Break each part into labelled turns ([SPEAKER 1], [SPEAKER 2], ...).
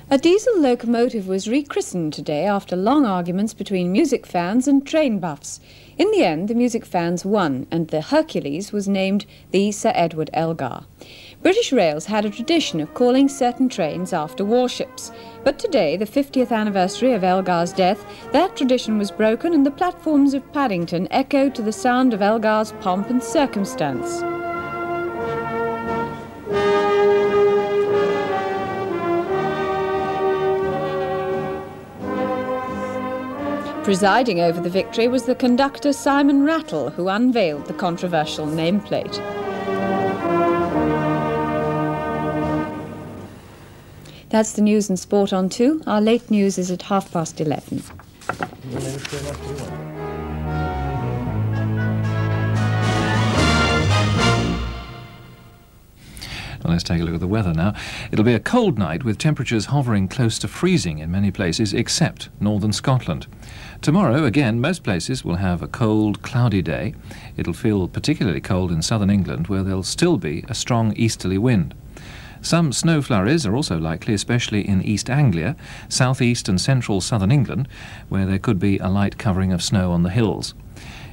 [SPEAKER 1] A diesel locomotive was rechristened today after long arguments between music fans and train buffs. In the end, the music fans won, and the Hercules was named the Sir Edward Elgar. British Rails had a tradition of calling certain trains after warships, but today, the 50th anniversary of Elgar's death, that tradition was broken and the platforms of Paddington echoed to the sound of Elgar's pomp and circumstance. Presiding over the victory was the conductor Simon Rattle, who unveiled the controversial nameplate. That's the news and sport on 2. Our late news is at 11:30.
[SPEAKER 2] Well, let's take a look at the weather now. It'll be a cold night with temperatures hovering close to freezing in many places except northern Scotland. Tomorrow, again, most places will have a cold, cloudy day. It'll feel particularly cold in southern England, where there'll still be a strong easterly wind. Some snow flurries are also likely, especially in East Anglia, southeast and central southern England, where there could be a light covering of snow on the hills.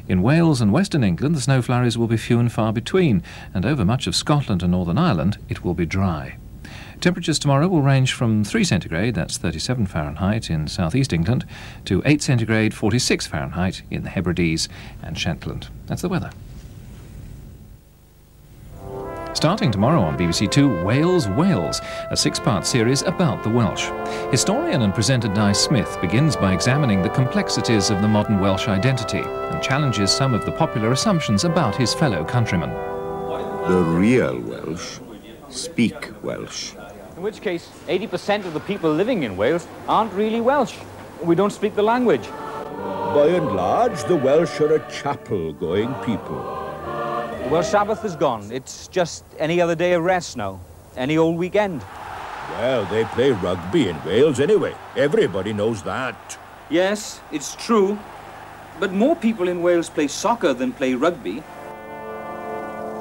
[SPEAKER 2] In Wales and western England, the snow flurries will be few and far between, and over much of Scotland and Northern Ireland, it will be dry. Temperatures tomorrow will range from 3 centigrade, that's 37 Fahrenheit in southeast England, to 8 centigrade, 46 Fahrenheit in the Hebrides and Shetland. That's the weather. Starting tomorrow on BBC2, Wales, Wales, a 6-part series about the Welsh. Historian and presenter Di Smith begins by examining the complexities of the modern Welsh identity and challenges some of the popular assumptions about his fellow countrymen.
[SPEAKER 3] The real Welsh speak Welsh.
[SPEAKER 4] In which case, 80% of the people living in Wales aren't really Welsh. We don't speak the language.
[SPEAKER 5] By and large, the Welsh are a chapel-going people.
[SPEAKER 4] Well, Sabbath is gone. It's just any other day of rest now. Any old weekend.
[SPEAKER 5] Well, they play rugby in Wales anyway. Everybody knows that.
[SPEAKER 4] Yes, it's true. But more people in Wales play soccer than play rugby.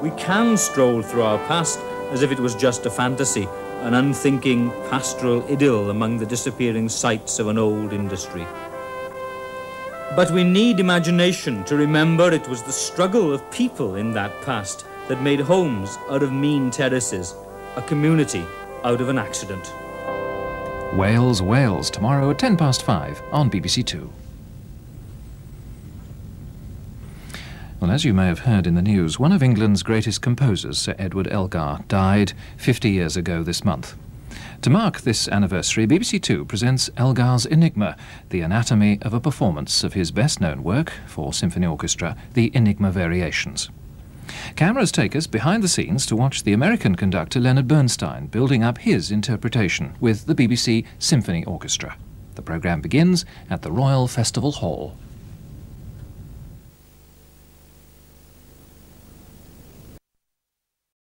[SPEAKER 4] We can stroll through our past as if it was just a fantasy, an unthinking pastoral idyll among the disappearing sites of an old industry. But we need imagination to remember it was the struggle of people in that past that made homes out of mean terraces, a community out of an accident.
[SPEAKER 2] Wales, Wales, tomorrow at 5:10 on BBC2. Well, as you may have heard in the news, one of England's greatest composers, Sir Edward Elgar, died 50 years ago this month. To mark this anniversary, BBC2 presents Elgar's Enigma, the anatomy of a performance of his best-known work for symphony orchestra, the Enigma Variations. Cameras take us behind the scenes to watch the American conductor Leonard Bernstein building up his interpretation with the BBC Symphony Orchestra. The programme begins at the Royal Festival Hall.